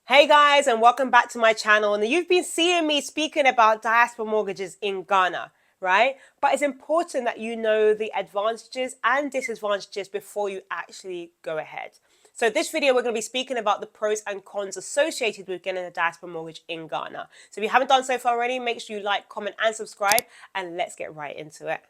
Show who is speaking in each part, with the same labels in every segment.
Speaker 1: Hey guys, and welcome back to my channel. And you've been seeing me speaking about diaspora mortgages in Ghana, right? But it's important that you know the advantages and disadvantages before you actually go ahead. So this video, we're going to be speaking about the pros and cons associated with getting a diaspora mortgage in Ghana. So if you haven't done so far already, make sure you like, comment, and subscribe, and let's get right into it.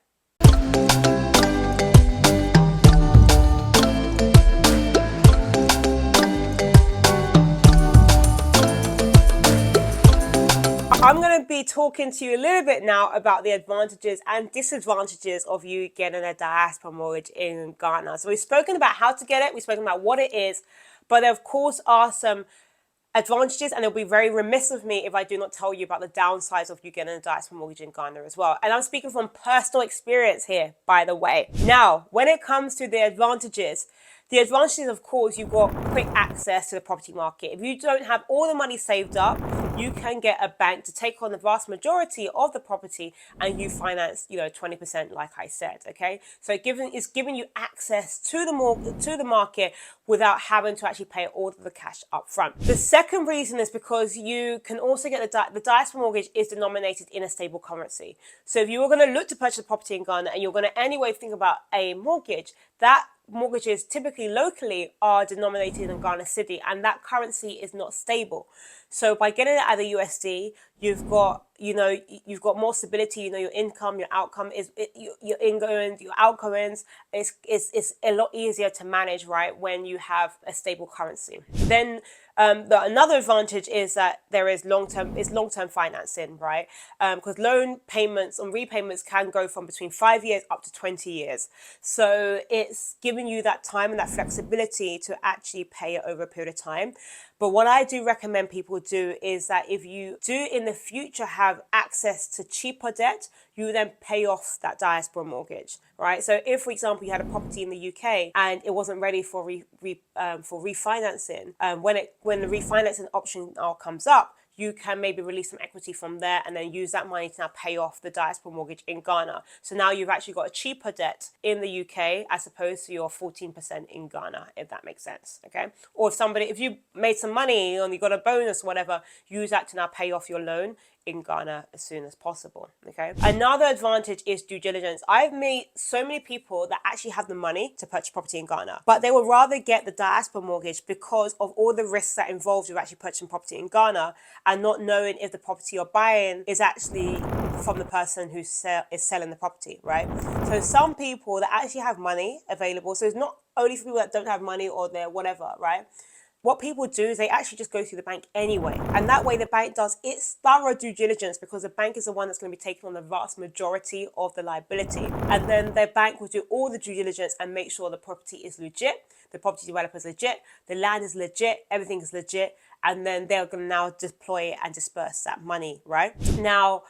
Speaker 1: I'm going to be talking to you a little bit now about the advantages and disadvantages of you getting a diaspora mortgage in Ghana. So we've spoken about how to get it, we've spoken about what it is, but there of course are some advantages, and it'll be very remiss of me if I do not tell you about the downsides of you getting a diaspora mortgage in Ghana as well. And I'm speaking from personal experience here, by the way. Now, when it comes to the advantages, of course, you've got quick access to the property market. If you don't have all the money saved up, you can get a bank to take on the vast majority of the property and you finance, 20%, like I said, okay? So it's giving you access to the market without having to actually pay all of the cash up front. The second reason is because you can also get the diaspora mortgage is denominated in a stable currency. So if you were going to look to purchase a property in Ghana and you're going to anyway think about a mortgage, that mortgages typically locally are denominated in Ghana city, and that currency is not stable. So by getting it at the USD, you've got more stability. Your income, your outcome your ingoings, your outgoings. It's a lot easier to manage, right, when you have a stable currency. Then another advantage is that there is long-term financing, right? Because loan payments and repayments can go from between 5 years up to 20 years. So it's giving you that time and that flexibility to actually pay it over a period of time. But what I do recommend people do is that if you do in the future have access to cheaper debt, you then pay off that diaspora mortgage, right? So if, for example, you had a property in the UK and it wasn't ready for refinancing, when the refinancing option comes up, you can maybe release some equity from there and then use that money to now pay off the diaspora mortgage in Ghana. So now you've actually got a cheaper debt in the UK as opposed to your 14% in Ghana, if that makes sense, okay? Or if you made some money and you got a bonus or whatever, use that to now pay off your loan in Ghana as soon as possible, okay? Another advantage is due diligence. I've met so many people that actually have the money to purchase property in Ghana, but they would rather get the diaspora mortgage because of all the risks that involved with actually purchasing property in Ghana and not knowing if the property you're buying is actually from the person who is selling the property, right? So some people that actually have money available, so it's not only for people that don't have money or they're whatever, right? What people do is they actually just go through the bank anyway. And that way the bank does its thorough due diligence because the bank is the one that's going to be taking on the vast majority of the liability. And then their bank will do all the due diligence and make sure the property is legit, the property developer is legit, the land is legit, everything is legit. And then they're going to now deploy it and disperse that money, right? Now,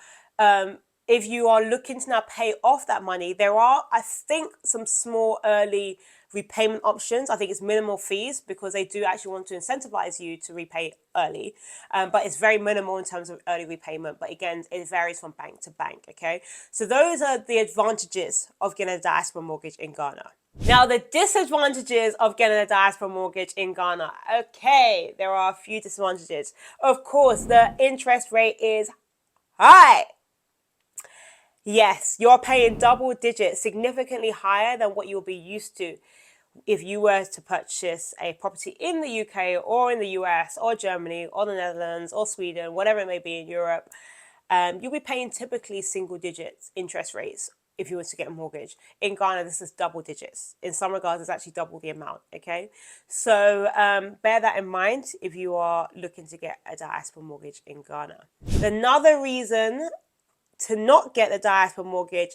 Speaker 1: if you are looking to now pay off that money, there are, I think, some small early repayment options. I think it's minimal fees because they do actually want to incentivize you to repay early. But it's very minimal in terms of early repayment. But again, it varies from bank to bank, okay? So those are the advantages of getting a diaspora mortgage in Ghana. Now, the disadvantages of getting a diaspora mortgage in Ghana. Okay, there are a few disadvantages. Of course, the interest rate is high. Yes, you're paying double digits, significantly higher than what you'll be used to if you were to purchase a property in the UK or in the US or Germany or the Netherlands or Sweden, whatever it may be in Europe. You'll be paying typically single digits interest rates if you were to get a mortgage. In Ghana, this is double digits. In some regards, it's actually double the amount, okay? So bear that in mind if you are looking to get a diaspora mortgage in Ghana. Another reason to not get the diaspora mortgage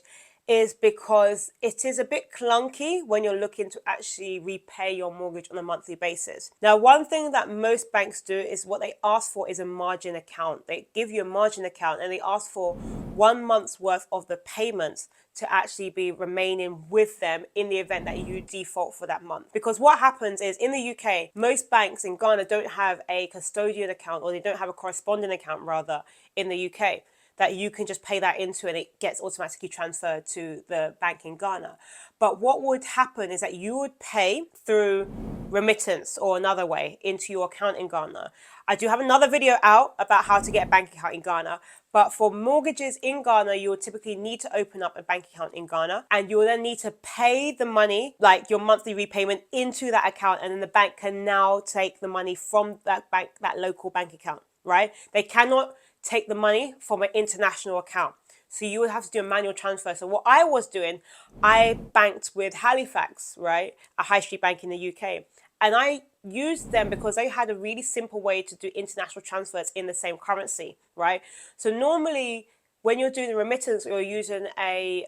Speaker 1: is because it is a bit clunky when you're looking to actually repay your mortgage on a monthly basis. Now, one thing that most banks do is what they ask for is a margin account. They give you a margin account and they ask for 1 month's worth of the payments to actually be remaining with them in the event that you default for that month. Because what happens is in the UK, most banks in Ghana don't have a custodian account, or they don't have a correspondent account rather, in the UK. that you can just pay that into and it gets automatically transferred to the bank in Ghana. But what would happen is that you would pay through remittance or another way into your account in Ghana. I do have another video out about how to get a bank account in Ghana, but for mortgages in Ghana, you will typically need to open up a bank account in Ghana, and you will then need to pay the money, like your monthly repayment, into that account, and then the bank can now take the money from that bank, that local bank account, right? They cannot take the money from an international account. So you would have to do a manual transfer. So what I was doing, I banked with Halifax, right? A high street bank in the UK. And I used them because they had a really simple way to do international transfers in the same currency, right? So normally when you're doing a remittance or you're using a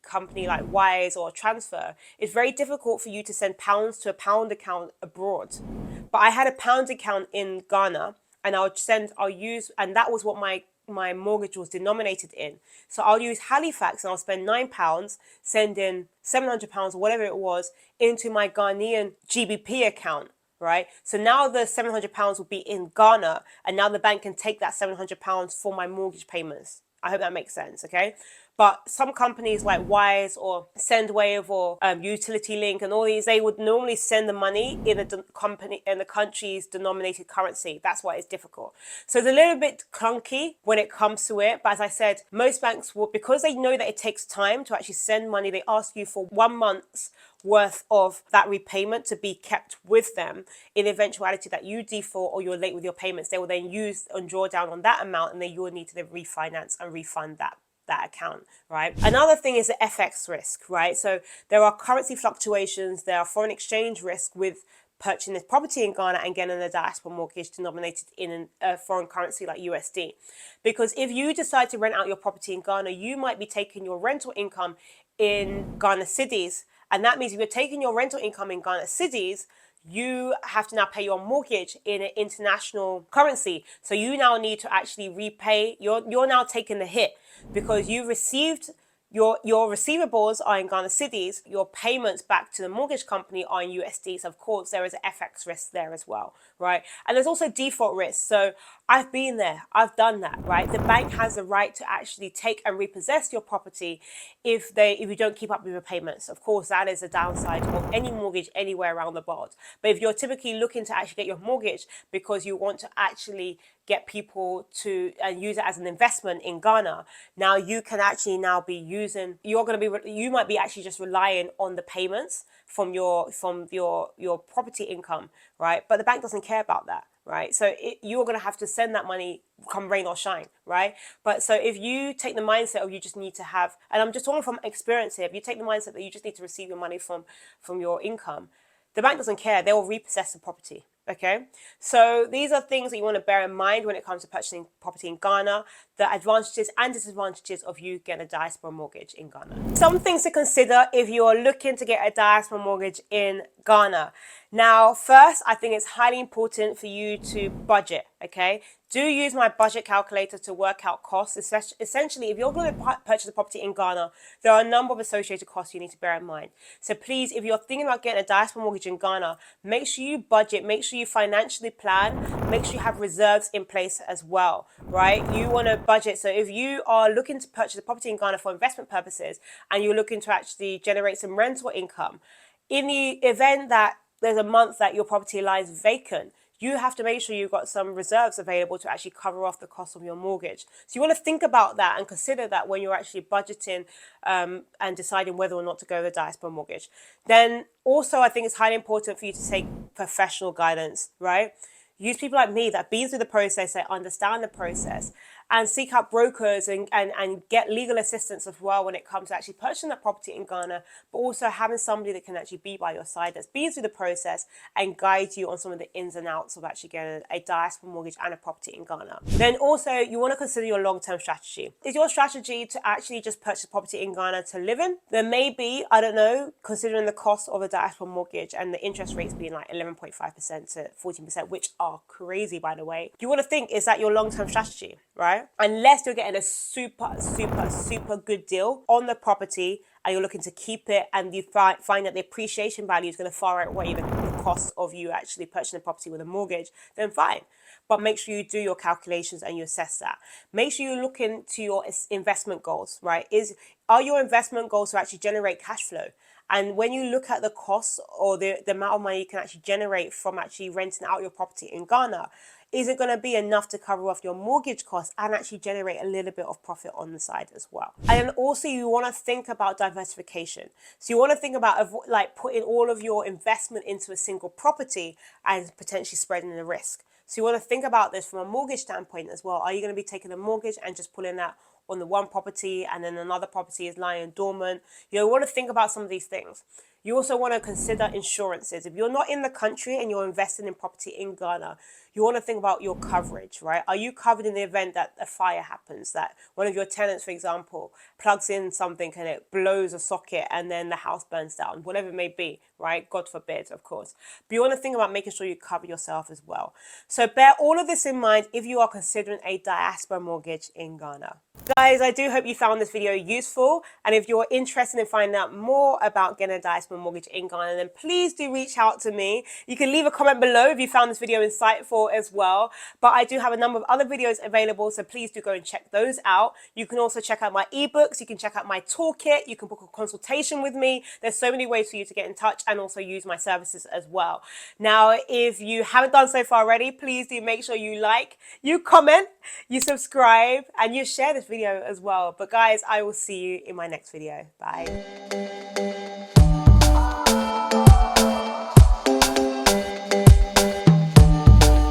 Speaker 1: company like Wise or Transfer, it's very difficult for you to send pounds to a pound account abroad. But I had a pound account in Ghana, and and that was what my mortgage was denominated in. So I'll use Halifax and I'll spend £9, send in £700 or whatever it was into my Ghanaian GBP account, right? So now the £700 will be in Ghana, and now the bank can take that £700 for my mortgage payments. I hope that makes sense, okay? But some companies like Wise or Sendwave or Utility Link and all these, they would normally send the money in the country's denominated currency. That's why it's difficult. So it's a little bit clunky when it comes to it. But as I said, most banks will, because they know that it takes time to actually send money, they ask you for 1 month's worth of that repayment to be kept with them in eventuality that you default or you're late with your payments. They will then use and draw down on that amount, and then you will need to then refinance and refund that account, right? Another thing is the FX risk, right? So there are currency fluctuations, there are foreign exchange risk with purchasing this property in Ghana and getting a diaspora mortgage denominated in a foreign currency like USD. Because if you decide to rent out your property in Ghana, you might be taking your rental income in Ghana cedis, and that means if you're taking your rental income in Ghana cedis, you have to now pay your mortgage in an international currency. So you now need to actually repay, you're now taking the hit because you received your receivables are in Ghana cedis, your payments back to the mortgage company are in USD. So of course there is an FX risk there as well, right? And there's also default risk. So I've been there, I've done that, right? The bank has the right to actually take and repossess your property if you don't keep up with your payments. Of course, that is a downside of any mortgage anywhere around the world. But if you're typically looking to actually get your mortgage because you want to actually get people to use it as an investment in Ghana, now you can actually now be using, you might be actually just relying on the payments from your property income, right? But the bank doesn't care about that, right? So you're going to have to send that money come rain or shine, right? But so if you take the mindset of you just need to have, and I'm just talking from experience here, if you take the mindset that you just need to receive your money from your income, the bank doesn't care. They will repossess the property. Okay, so these are things that you want to bear in mind when it comes to purchasing property in Ghana, the advantages and disadvantages of you getting a diaspora mortgage in Ghana. Some things to consider if you are looking to get a diaspora mortgage in Ghana. Now, first, I think it's highly important for you to budget, okay? Do use my budget calculator to work out costs. Essentially, if you're going to purchase a property in Ghana, there are a number of associated costs you need to bear in mind. So please, if you're thinking about getting a diaspora mortgage in Ghana, make sure you budget, make sure you financially plan, make sure you have reserves in place as well, right? You want to budget. So if you are looking to purchase a property in Ghana for investment purposes and you're looking to actually generate some rental income, in the event that there's a month that your property lies vacant, you have to make sure you've got some reserves available to actually cover off the cost of your mortgage. So you want to think about that and consider that when you're actually budgeting and deciding whether or not to go with a diaspora mortgage. Then also, I think it's highly important for you to take professional guidance, right? Use people like me that have been through the process, that understand the process, and seek out brokers and get legal assistance as well when it comes to actually purchasing that property in Ghana, but also having somebody that can actually be by your side that's been through the process and guide you on some of the ins and outs of actually getting a diaspora mortgage and a property in Ghana. Then also, you want to consider your long-term strategy. Is your strategy to actually just purchase property in Ghana to live in? Then maybe, I don't know, considering the cost of a diaspora mortgage and the interest rates being like 11.5% to 14%, which are crazy, by the way. You want to think, is that your long-term strategy, right? Unless you're getting a super good deal on the property and you're looking to keep it and you find that the appreciation value is going to far outweigh the cost of you actually purchasing a property with a mortgage, then fine. But make sure you do your calculations and you assess that. Make sure you look into your investment goals, right? Are your investment goals to actually generate cash flow? And when you look at the costs or the amount of money you can actually generate from actually renting out your property in Ghana, is it going to be enough to cover off your mortgage costs and actually generate a little bit of profit on the side as well? And also you want to think about diversification. So you want to think about like putting all of your investment into a single property and potentially spreading the risk. So you want to think about this from a mortgage standpoint as well. Are you going to be taking a mortgage and just pulling that on the one property and then another property is lying dormant? You want to think about some of these things. You also want to consider insurances. If you're not in the country and you're investing in property in Ghana, you want to think about your coverage, right? Are you covered in the event that a fire happens, that one of your tenants, for example, plugs in something and it blows a socket and then the house burns down, whatever it may be, right? God forbid, of course. But you want to think about making sure you cover yourself as well. So bear all of this in mind if you are considering a diaspora mortgage in Ghana. Guys, I do hope you found this video useful. And if you're interested in finding out more about getting a diaspora mortgage in Ghana, then please do reach out to me. You can leave a comment below if you found this video insightful as well. But I do have a number of other videos available, so please do go and check those out. You can also check out my ebooks. You can check out my toolkit. You can book a consultation with me. There's so many ways for you to get in touch and also use my services as well. Now, if you haven't done so far already, please do make sure you like, you comment, you subscribe, and you share this video as well. But guys, I will see you in my next video. Bye.